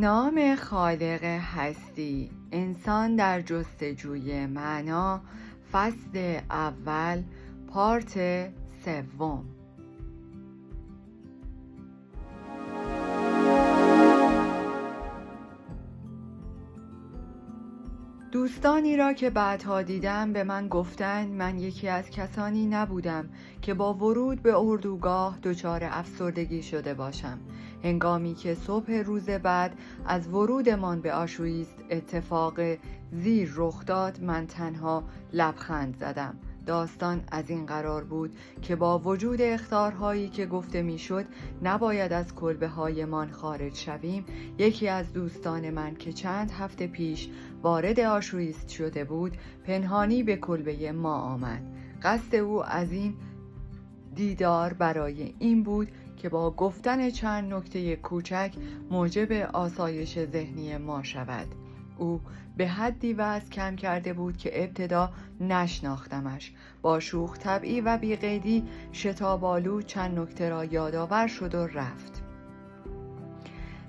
نام خالق هستی، انسان در جستجوی معنا، فصل اول، پارت سوم. دوستانی را که بعدها دیدم به من گفتند من یکی از کسانی نبودم که با ورود به اردوگاه دچار افسردگی شده باشم. هنگامی که صبح روز بعد از ورودمان به آشویتز اتفاق زیر رخ داد، من تنها لبخند زدم. داستان از این قرار بود که با وجود اخطارهایی که گفته میشد نباید از کلبه هایمان خارج شویم، یکی از دوستان من که چند هفته پیش وارد آشویتز شده بود پنهانی به کلبه ما آمد. قصد او از این دیدار برای این بود که با گفتن چند نکته کوچک موجب آسایش ذهنی ما شود. او به حدی وزن کم کرده بود که ابتدا نشناختمش. با شوخ طبعی و بی‌قیدی شتاب‌آلو چند نکته را یادآور شد و رفت.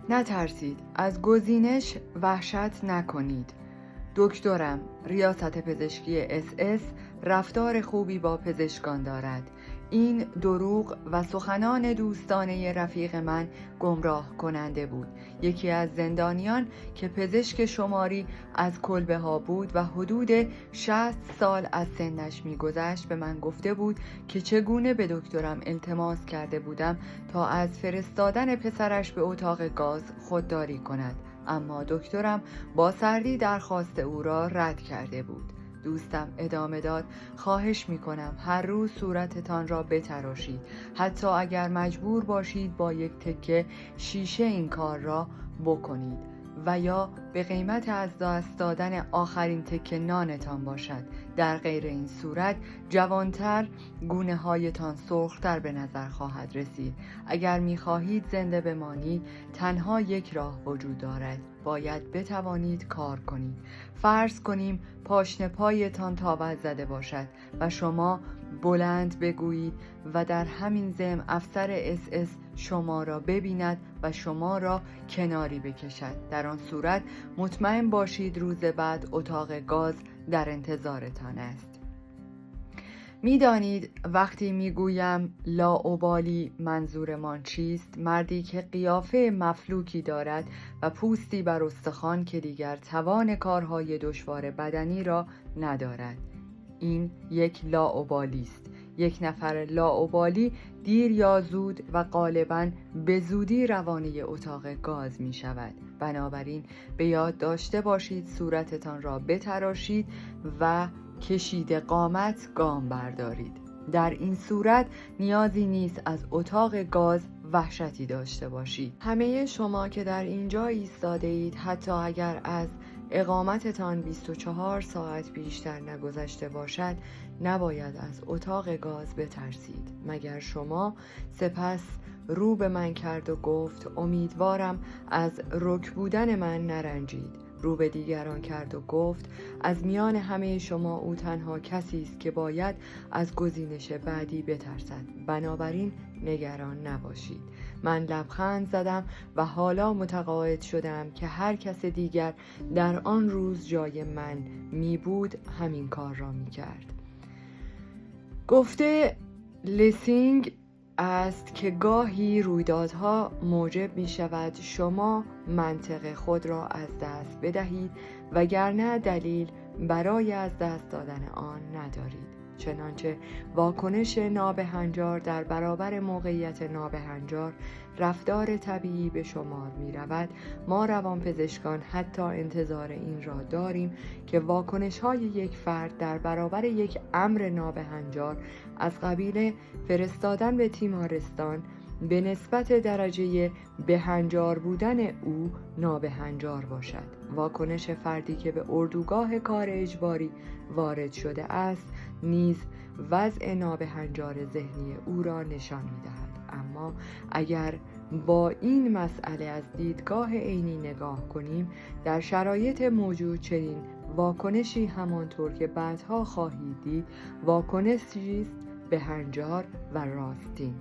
نترسید، از گزینش وحشت نکنید. دکترم، ریاست پزشکی SS رفتار خوبی با پزشکان دارد. این دروغ و سخنان دوستانه رفیق من گمراه کننده بود. یکی از زندانیان که پزشک شماری از کلبه ها بود و حدود 60 سال از سنش می‌گذشت به من گفته بود که چگونه به دکترم التماس کرده بودم تا از فرستادن پسرش به اتاق گاز خودداری کند، اما دکترم با سردی درخواست او را رد کرده بود. دوستم ادامه داد: خواهش میکنم هر روز صورتتان را بتراشید، حتی اگر مجبور باشید با یک تکه شیشه این کار را بکنید و یا به قیمت از دست دادن آخرین تکه نانتان باشد. در غیر این صورت جوانتر، گونه هایتان سرختر به نظر خواهد رسید. اگر میخواهید زنده بمانید تنها یک راه وجود دارد: باید بتوانید کار کنید. فرض کنیم پاشنه پایتان تاوت زده باشد و شما بلند بگویید و در همین ضمن افسر SS شما را ببیند و شما را کناری بکشد. در آن صورت مطمئن باشید روز بعد اتاق گاز در انتظارتان است. میدانید وقتی میگویم لاابالی منظورمان چیست؟ مردی که قیافه مفلوکی دارد و پوستی بر استخوان که دیگر توان کارهای دشوار بدنی را ندارد. این یک لاابالی است. یک نفر لاابالی دیر یا زود و غالباً به زودی روانه اتاق گاز می شود. بنابراین به یاد داشته باشید صورتتان را بتراشید و کشیده قامت گام بردارید. در این صورت نیازی نیست از اتاق گاز وحشتی داشته باشید. همه شما که در اینجا ایستاده اید، حتی اگر از اقامتتان 24 ساعت بیشتر نگذشته باشد، نباید از اتاق گاز بترسید. مگر شما؟ سپس رو به من کرد و گفت: امیدوارم از رک بودن من نرنجید. رو به دیگران کرد و گفت: از میان همه شما او تنها کسی است که باید از گزینش بعدی بترسد، بنابراین نگران نباشید. من لبخند زدم و حالا متقاعد شدم که هر کس دیگر در آن روز جای من می بود همین کار را می کرد. گفته لسینگ است که گاهی رویدادها موجب می شود شما منطق خود را از دست بدهید، وگرنه دلیل برای از دست دادن آن ندارید. چنانچه واکنش نابهنجار در برابر موقعیت نابهنجار رفتار طبیعی به شمار می رود، ما روانپزشکان حتی انتظار این را داریم که واکنش های یک فرد در برابر یک امر نابهنجار از قبیل فرستادن به تیمارستان به نسبت درجه بهنجار بودن او نابهنجار باشد. واکنش فردی که به اردوگاه کار اجباری وارد شده است نیز وضع نابهنجار ذهنی او را نشان می‌دهد. اما اگر با این مسئله از دیدگاه عینی نگاه کنیم، در شرایط موجود چنین واکنشی همانطور که بعدها خواهید دید واکنشی است بهنجار و راستین.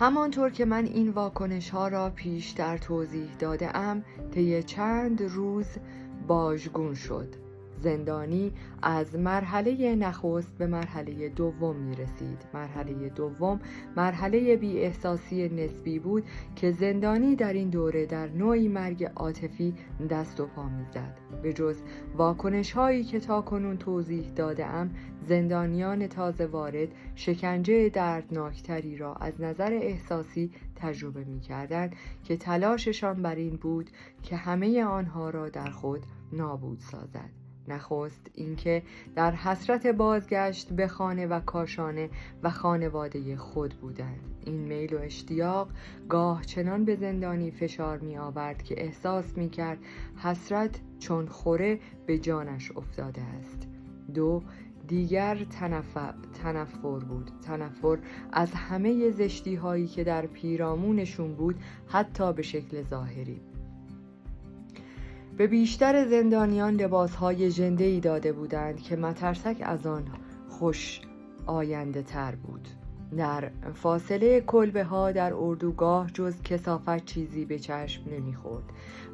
همانطور که من این واکنش ها را پیشتر توضیح داده ام، طی چند روز باژگون شد. زندانی از مرحله نخست به مرحله دوم می رسید. مرحله دوم مرحله بی احساسی نسبی بود که زندانی در این دوره در نوعی مرگ عاطفی دست و پا می زد. به جز واکنش هایی که تا کنون توضیح داده ام، زندانیان تازه وارد شکنجه دردناکتری را از نظر احساسی تجربه می کردند که تلاششان بر این بود که همه آنها را در خود نابود سازد. نخست اینکه در حسرت بازگشت به خانه و کاشانه و خانواده خود بودند. این میل و اشتیاق گاه چنان به زندانی فشار می آورد که احساس می کرد حسرت چون خوره به جانش افتاده است. 2. دیگر تنفر بود. تنفر از همه زشتی هایی که در پیرامونشون بود، حتی به شکل ظاهری. به بیشتر زندانیان لباسهای ژنده‌ای داده بودند که مترسک از آن خوش آینده تر بود. در فاصله کلبه ها در اردوگاه جز کثافت چیزی به چشم نمی‌خورد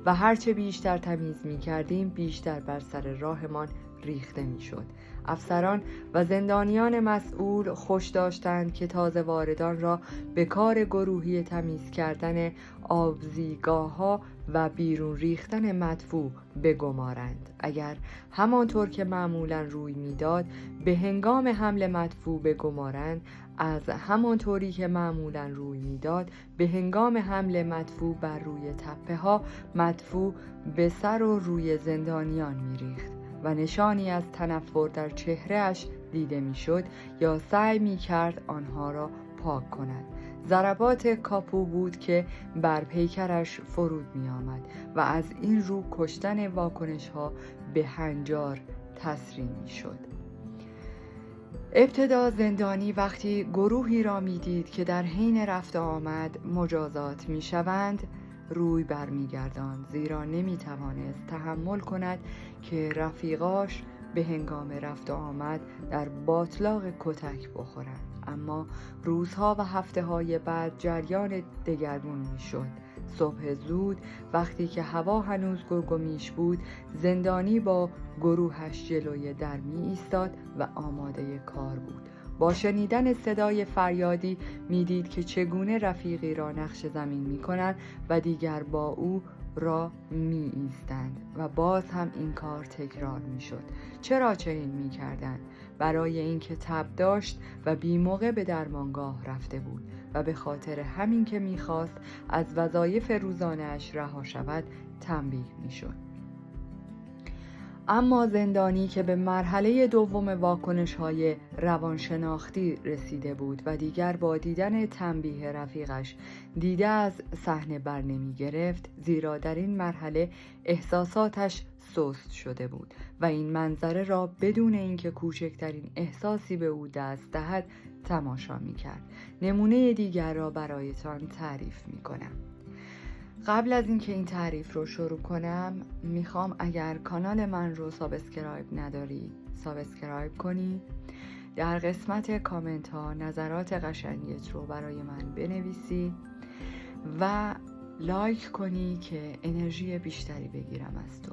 و هرچه بیشتر تمیز می‌کردیم بیشتر بر سر راهمان ریخته می‌شد. افسران و زندانیان مسئول خوش داشتند که تازه واردان را به کار گروهی تمیز کردن آبزیگاه‌ها و بیرون ریختن مدفوع بگمارند. اگر همانطور که معمولاً روی میداد به هنگام حمل مدفوع بگمارند، از همانطوری که معمولاً روی میداد به هنگام حمل مدفوع بر روی تپه ها مدفوع به سر و روی زندانیان میریخت و نشانی از تنفر در چهرهش دیده میشد یا سعی میکرد آنها را پاک کند. ضربات کاپو بود که بر پیکرش فرود می آمد و از این رو کشتن واکنش ها به هنجار تسریع می شد. ابتدا زندانی وقتی گروهی را می دید که در حین رفت آمد مجازات می شوند روی بر می گرداند، زیرا نمی توانست تحمل کند که رفیقاش به هنگام رفت آمد در باطلاق کتک بخورند. اما روزها و هفته‌های بعد جریان دگرگون می‌شد. صبح زود وقتی که هوا هنوز گرگومیش بود، زندانی با گروهش جلوی در می ایستاد و آماده کار بود. با شنیدن صدای فریادی میدید که چگونه رفیقی را نقش زمین می‌کنند و دیگر با او را می ایستند و باز هم این کار تکرار می شد. چرا چنین می کردند؟ برای اینکه تب داشت و بی موقع به درمانگاه رفته بود و به خاطر همین که می خواست از وظایف روزانه‌اش رها شود تنبیه می شد. اما زندانی که به مرحله دوم واکنش‌های روانشناختی رسیده بود و دیگر با دیدن تنبیه رفیقش دیده از صحنه بر نمی گرفت، زیرا در این مرحله احساساتش سست شده بود و این منظره را بدون اینکه کوچکترین احساسی به او دست دهد تماشا می کرد. نمونه دیگر را برایتان تعریف می کنم. قبل از اینکه این تعریف رو شروع کنم میخوام اگر کانال من رو سابسکرایب نداری سابسکرایب کنی، در قسمت کامنت ها نظرات قشنگت رو برای من بنویسی و لایک کنی که انرژی بیشتری بگیرم از تو.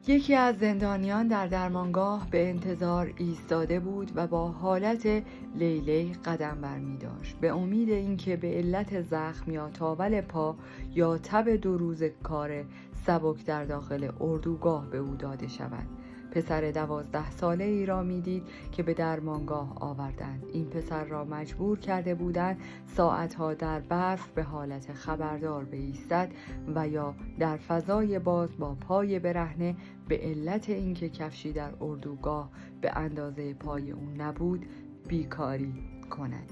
یکی از زندانیان در درمانگاه به انتظار ایستاده بود و با حالت لیلی قدم برمی داشت، به امید اینکه به علت زخم یا تاول پا یا تب 2 روز کار سبک در داخل اردوگاه به او داده شود. پسر 12 ساله ای را می دید که به درمانگاه آوردند. این پسر را مجبور کرده بودند ساعتها در برف به حالت خبردار بایستد و یا در فضای باز با پای برهنه به علت اینکه کفشی در اردوگاه به اندازه پای او نبود بیکاری کند.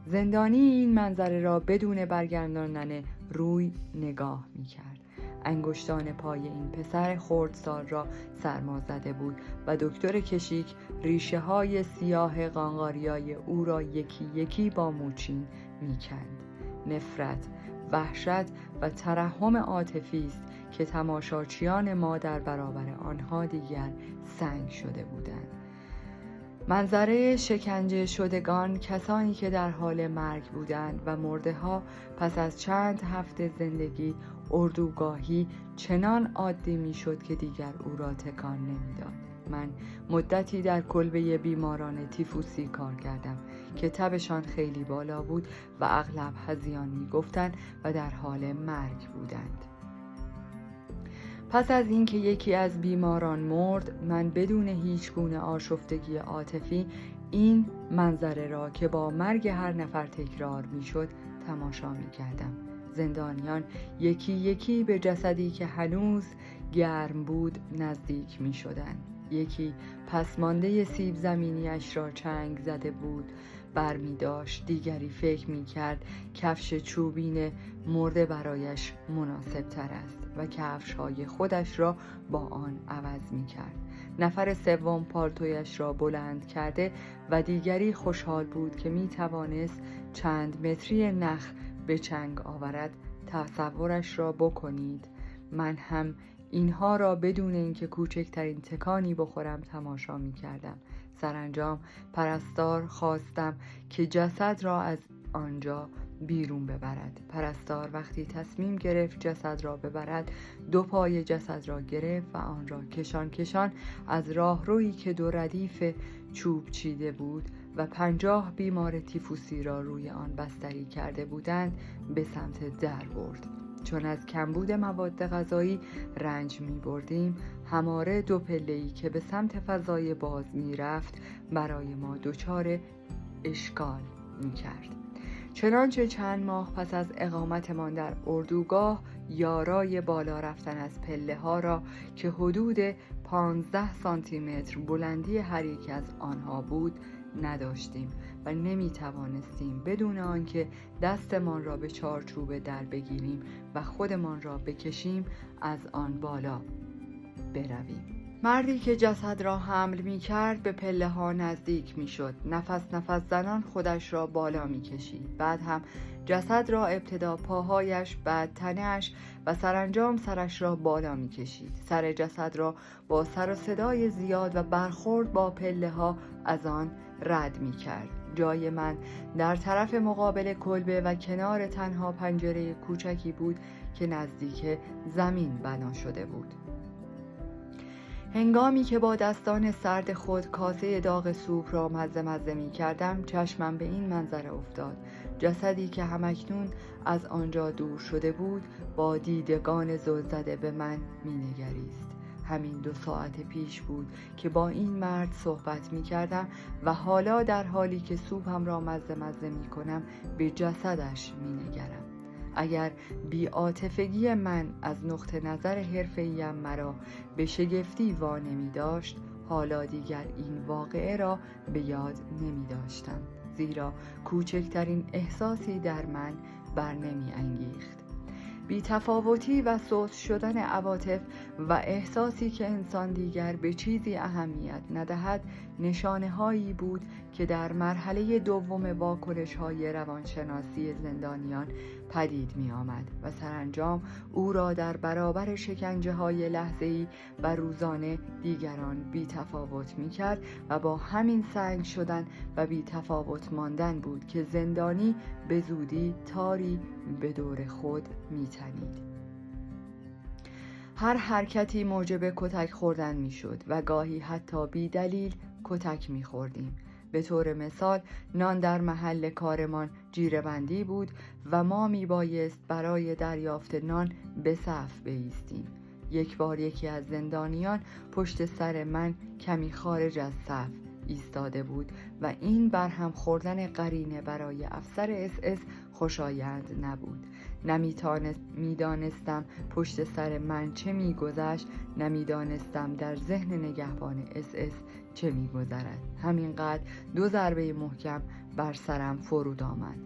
زندانی این منظره را بدون برگرداندن روی نگاه می کرد. انگشتان پای این پسر خردسال را سرما زده بود و دکتر کشیک ریشه های سیاه قانقاریای او را یکی یکی با موچین میکند. نفرت، وحشت و ترحم عاطفی است که تماشاچیان ما در برابر آنها دیگر سنگ شده بودند. منظره شکنجه شدگان، کسانی که در حال مرگ بودند و مرده ها پس از چند هفته زندگی اردوگاهی چنان عادی می شد که دیگر او را تکان نمیداد. من مدتی در کلبه بیماران تیفوسی کار کردم که تبشان خیلی بالا بود و اغلب هذیان می گفتند و در حال مرگ بودند. پس از اینکه یکی از بیماران مرد، من بدون هیچ گونه آشفتگی عاطفی این منظره را که با مرگ هر نفر تکرار میشد تماشا می کردم. زندانیان یکی یکی به جسدی که هنوز گرم بود نزدیک می شدند. یکی پسمانده سیب زمینیش را چنگ زده بود برمی داشت، دیگری فکر می کرد کفش چوبین مرده برایش مناسب تر است و کفش های خودش را با آن عوض می کرد. نفر سوم پالتویش را بلند کرده و دیگری خوشحال بود که می توانست چند متری نخ به چنگ آورد. تصورش را بکنید. من هم اینها را بدون اینکه کوچکترین تکانی بخورم تماشا می کردم. سرانجام پرستار خواستم که جسد را از آنجا بیرون ببرد. پرستار وقتی تصمیم گرفت جسد را ببرد، دو پای جسد را گرفت و آن را کشان کشان از راهرویی که دو ردیف چوب چیده بود و 50 بیمار تیفوسی را روی آن بستری کرده بودند به سمت در برد. چون از کمبود مواد غذایی رنج می بردیم، هماره دو پله‌ای که به سمت فضای باز می رفت برای ما دچار اشکال می کرد. چنانچه چند ماه پس از اقامتمان در اردوگاه یارای بالا رفتن از پله ها را که حدود 15 سانتی متر بلندی هر یک از آنها بود نداشتیم و نمی توانستیم بدون آنکه دستمان را به چارچوب در بگیریم و خودمان را بکشیم از آن بالا برویم. مردی که جسد را حمل می کرد به پله ها نزدیک می شد. نفس نفس زنان خودش را بالا می کشید. بعد هم جسد را ابتدا پاهایش، بعد تنه‌اش و سرانجام سرش را بالا می کشید. سر جسد را با سر و صدای زیاد و برخورد با پله ها از آن رد می کرد. جای من در طرف مقابل کلبه و کنار تنها پنجره کوچکی بود که نزدیک زمین بنا شده بود. هنگامی که با دستان سرد خود کاسه داغ سوپ را مزه می کردم، چشمم به این منظره افتاد. جسدی که همکنون از آنجا دور شده بود با دیدگان زلزده به من می نگریست. همین 2 ساعت پیش بود که با این مرد صحبت می کردم و حالا در حالی که سوپم را مزه می کنم به جسدش می نگرم. اگر بی‌عاطفگی من از نقطه نظر حرفه‌ایم مرا به شگفتی وانمی داشت، حالا دیگر این واقعه را به یاد نمی داشتم، زیرا کوچکترین احساسی در من بر نمی انگیخت. بی‌تفاوتی و سوس شدن عواطف و احساسی که انسان دیگر به چیزی اهمیت ندهد نشانه هایی بود که در مرحله دوم واکنش های روانشناسی زندانیان پدید می آمد و سرانجام او را در برابر شکنجه های لحظه‌ای و روزانه دیگران بی‌تفاوت می کرد و با همین سنگ شدن و بی‌تفاوت ماندن بود که زندانی به زودی تاری به دور خود می تنید. هر حرکتی موجب کتک خوردن می شد و گاهی حتی بی دلیل کتک می خوردیم. به طور مثال نان در محل کارمان جیره‌بندی بود و ما می بایست برای دریافت نان به صف بایستیم. یک بار یکی از زندانیان پشت سر من کمی خارج از صف ایستاده بود و این برهم خوردن قرینه برای افسر SS خوشایند نبود. نمیدانستم پشت سر من چه میگذشت، نمیدانستم در ذهن نگهبان SS چه میگذرد. همینقدر 2 ضربه محکم بر سرم فرود آمد.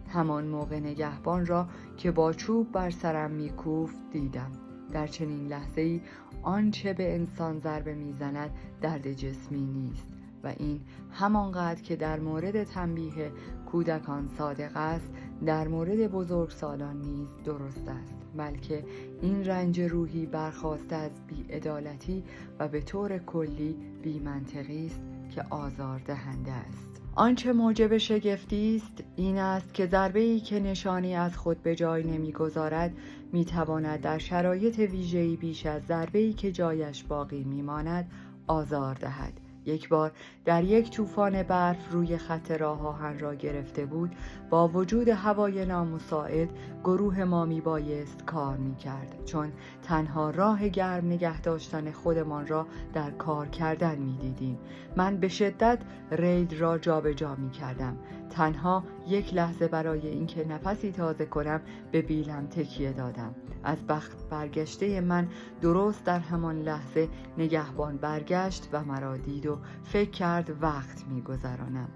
همان موقع نگهبان را که با چوب بر سرم میکوفت دیدم. در چنین لحظه‌ای آنچه به انسان ضربه میزند درد جسمی نیست و این همانقدر که در مورد تنبیه کودکان صادق است، در مورد بزرگسالان نیز درست است، بلکه این رنج روحی برخواسته از بی‌عدالتی و به طور کلی بی‌منطقی است که آزاردهنده است. آنچه موجب شگفتی است این است که ضربه‌ای که نشانی از خود به جای نمی‌گذارد می‌تواند در شرایط ویژه‌ای بیش از ضربه‌ای که جایش باقی می‌ماند آزار دهد. یک بار در یک طوفان برف روی خط راه آهن را گرفته بود. با وجود هوای نامساعد گروه ما میبایست کار میکرد، چون تنها راه گرم نگه داشتن خودمان را در کار کردن میدیدیم. من به شدت رید را جابجا میکردم. تنها یک لحظه برای اینکه نفسی تازه کنم به بیلم تکیه دادم. از بخت برگشته من درست در همان لحظه نگهبان برگشت و مرا دید و فکر کرد وقت می‌گذرانم.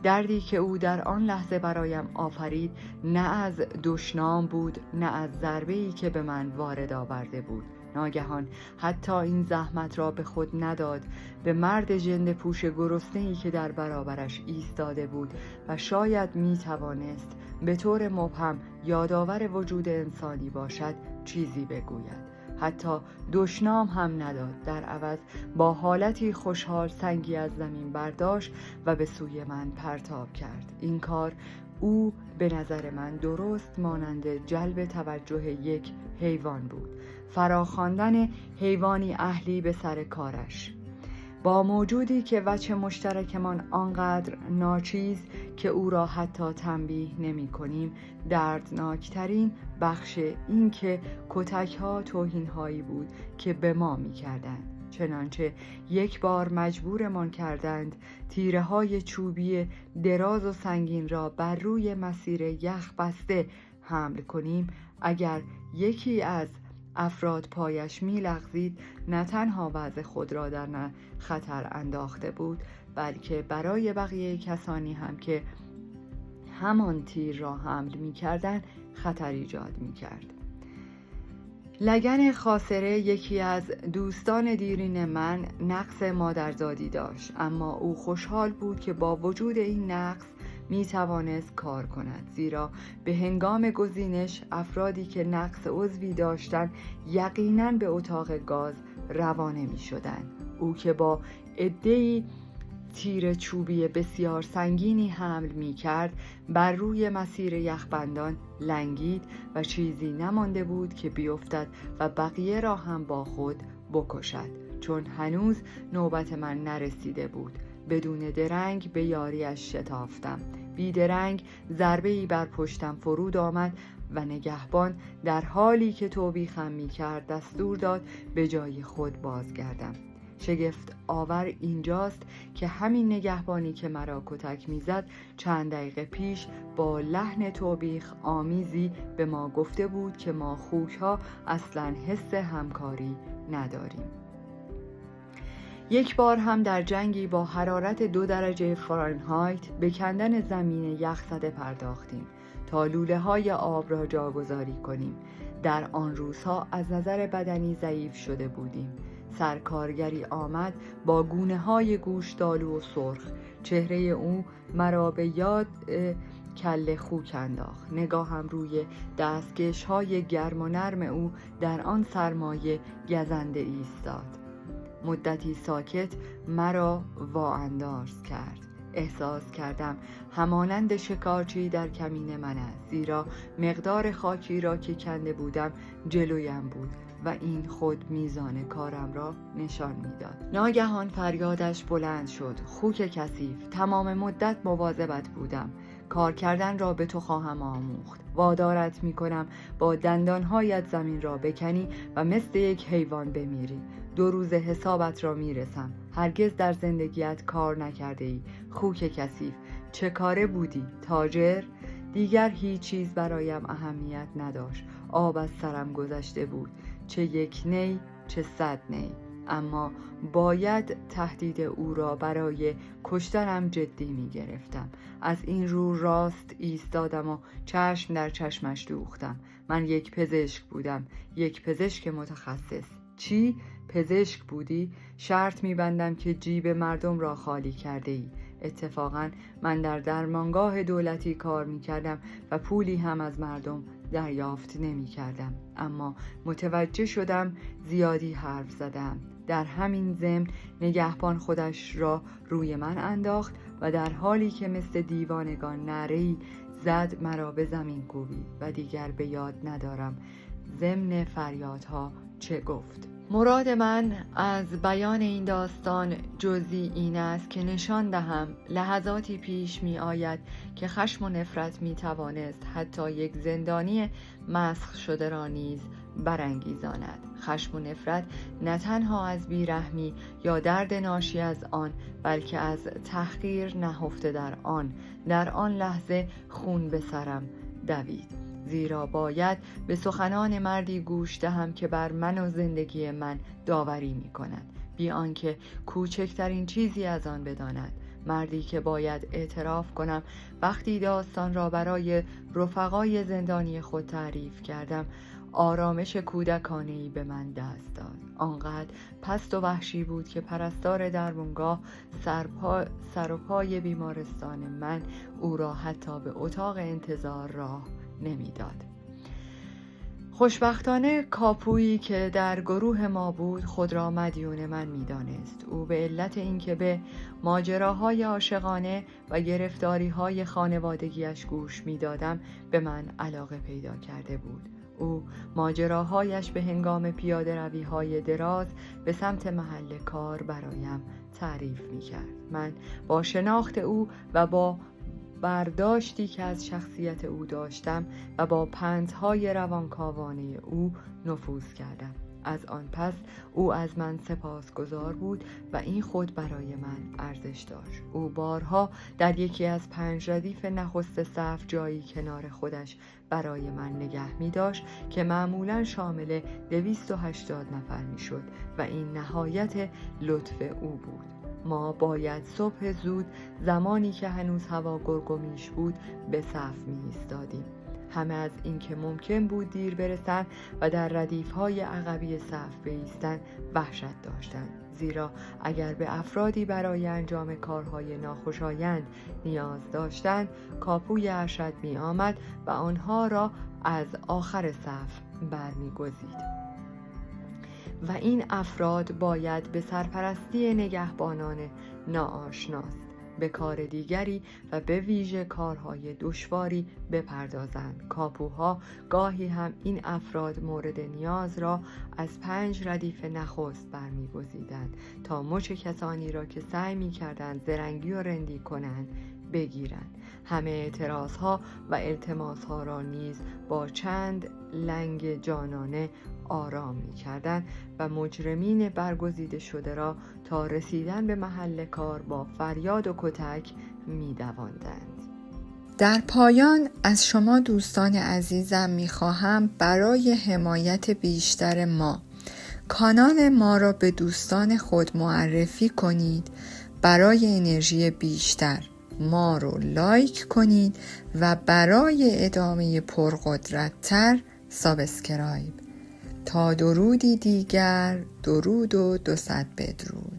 دردی که او در آن لحظه برایم آفرید نه از دشنام بود، نه از ضربه‌ای که به من وارد آورده بود. ناگهان حتی این زحمت را به خود نداد. به مرد ژنده پوش گرسنه‌ای که در برابرش ایستاده بود و شاید می‌توانست به طور مبهم یادآور وجود انسانی باشد چیزی بگوید. حتی دشنام هم نداد. در عوض با حالتی خوشحال سنگی از زمین برداشت و به سوی من پرتاب کرد. این کار او به نظر من درست مانند جلب توجه یک حیوان بود، فراخواندن حیوانی اهلی به سر کارش. با موجودی که وجه مشترکمان آنقدر ناچیز که او را حتی تنبیه نمی کنیم، دردناکترین بخش این که کتک‌ها توهین‌هایی بود که به ما می کردند. چنانچه یک بار مجبورمان کردند تیره‌های چوبی دراز و سنگین را بر روی مسیر یخ بسته حمل کنیم. اگر یکی از افراد پایش می‌لغزید، نه تنها وضع خود را در خطر انداخته بود، بلکه برای بقیه کسانی هم که همان تیر را حمل می‌کردند خطر ایجاد می‌کرد. لگن خاسره یکی از دوستان دیرین من نقص مادرزادی داشت، اما او خوشحال بود که با وجود این نقص می توانست کار کند، زیرا به هنگام گزینش افرادی که نقص عضوی داشتند یقیناً به اتاق گاز روانه می شدند. او که با عده‌ای تیر چوبی بسیار سنگینی حمل می کرد بر روی مسیر یخبندان لنگید و چیزی نمانده بود که بیفتد و بقیه را هم با خود بکشد. چون هنوز نوبت من نرسیده بود، بدون درنگ به یاریش شتافتم. بیدرنگ ضربه‌ای بر پشتم فرود آمد و نگهبان در حالی که توبیخم می کرد دستور داد به جای خود بازگردم. شگفت آور اینجاست که همین نگهبانی که مرا کتک میزد چند دقیقه پیش با لحن توبیخ آمیزی به ما گفته بود که ما خوک‌ها اصلاً حس همکاری نداریم. یک بار هم در جنگی با حرارت 2 درجه فارنهایت به کندن زمین یخزده پرداختیم تا لوله‌های آب را جاگذاری کنیم. در آن روزها از نظر بدنی ضعیف شده بودیم. سرکارگری آمد با گونه‌های گوشتالو و سرخ. چهره او مرا به یاد کله خوک انداخت. نگاهم روی دستکش‌های گرم و نرم او در آن سرمایه گزنده ایستاد. مدتی ساکت مرا واانداز کرد. احساس کردم همانند شکارچی در کمین من است، زیرا مقدار خاکی را که کنده بودم جلویم بود و این خود میزان کارم را نشان میداد. ناگهان فریادش بلند شد. خوک کثیف. تمام مدت مواظبت بودم. کار کردن را به تو خواهم آموخت. وادارت میکنم با دندانهایت زمین را بکنی و مثل یک حیوان بمیری. 2 روز حسابت را میرسم. هرگز در زندگیت کار نکرده ای. خوک کثیف. چه کاره بودی؟ تاجر؟ دیگر هیچ چیز برایم اهمیت نداشت. آب از سرم گذشته بود. چه یک نی، چه 100 نی. اما باید تهدید او را برای کشتنم جدی می گرفتم. از این رو راست ایستادم و چشم در چشمش دوختم. من یک پزشک بودم، یک پزشک متخصص. چی؟ پزشک بودی؟ شرط می بندم که جیب مردم را خالی کرده ای. اتفاقا من در درمانگاه دولتی کار می کردم و پولی هم از مردم دریافت نمی کردم. اما متوجه شدم زیادی حرف زدم. در همین ضمن نگهبان خودش را روی من انداخت و در حالی که مثل دیوانگان نعره‌ای زد مرا به زمین کوبید و دیگر به یاد ندارم ضمن فریادها چه گفت. مراد من از بیان این داستان جزئی این است که نشان دهم لحظاتی پیش می آید که خشم و نفرت می توانست حتی یک زندانی مسخ شده را نیز برانگیزاند. خشم و نفرت نه تنها از بیرحمی یا درد ناشی از آن، بلکه از تحقیر نهفته در آن لحظه خون به سرم دوید، زیرا باید به سخنان مردی گوش دهم که بر من و زندگی من داوری می کند، بی آنکه کوچکترین چیزی از آن بداند. مردی که باید اعتراف کنم وقتی داستان را برای رفقای زندانی خود تعریف کردم آرامش کودکانه‌ای به من دست داد. آنقدر پست و وحشی بود که پرستار درمانگاه سر و پای بیمارستان من او را حتی به اتاق انتظار راه نمیداد. خوشبختانه کاپویی که در گروه ما بود خود را مدیون من می‌دانست. او به علت اینکه به ماجراهای عاشقانه و گرفتاری‌های خانوادگیش گوش می‌دادم به من علاقه پیدا کرده بود. او ماجراهایش به هنگام پیاده روی‌های دراز به سمت محل کار برایم تعریف می‌کرد. من با شناخت او و با برداشتی که از شخصیت او داشتم و با پندهای روانکاوانه او نفوذ کردم. از آن پس او از من سپاسگزار بود و این خود برای من ارزش داشت. او بارها در یکی از 5 ردیف نخست صف جایی کنار خودش برای من نگه می داشت که معمولاً شامل 280 نفر می شد و این نهایت لطف او بود. ما باید صبح زود زمانی که هنوز هوا گرگومیش بود به صف می ایستادیم. همه از این که ممکن بود دیر برسند و در ردیف‌های عقبی صف بایستند وحشت داشتند، زیرا اگر به افرادی برای انجام کارهای ناخوشایند نیاز داشتند کاپوی ارشد می آمد و آنها را از آخر صف برمی‌گزید و این افراد باید به سرپرستی نگهبانان ناآشناست به کار دیگری و به ویژه کارهای دشواری بپردازند. کاپوها گاهی هم این افراد مورد نیاز را از 5 ردیف نخست برمی‌گزیدند تا مچ کسانی را که سعی می‌کردند زرنگی و رندی کنند بگیرند. همه اعتراضها و التماسها را نیز با چند لنگ جانانه آرام می‌کردند و مجرمین برگزیده شده را تا رسیدن به محل کار با فریاد و کتک می‌دواندند. در پایان از شما دوستان عزیزم می‌خواهم برای حمایت بیشتر ما کانال ما را به دوستان خود معرفی کنید. برای انرژی بیشتر ما رو لایک کنید و برای ادامه پرقدرت‌تر سابسکرایب. تا درودی دیگر، درود و 200 بدرود.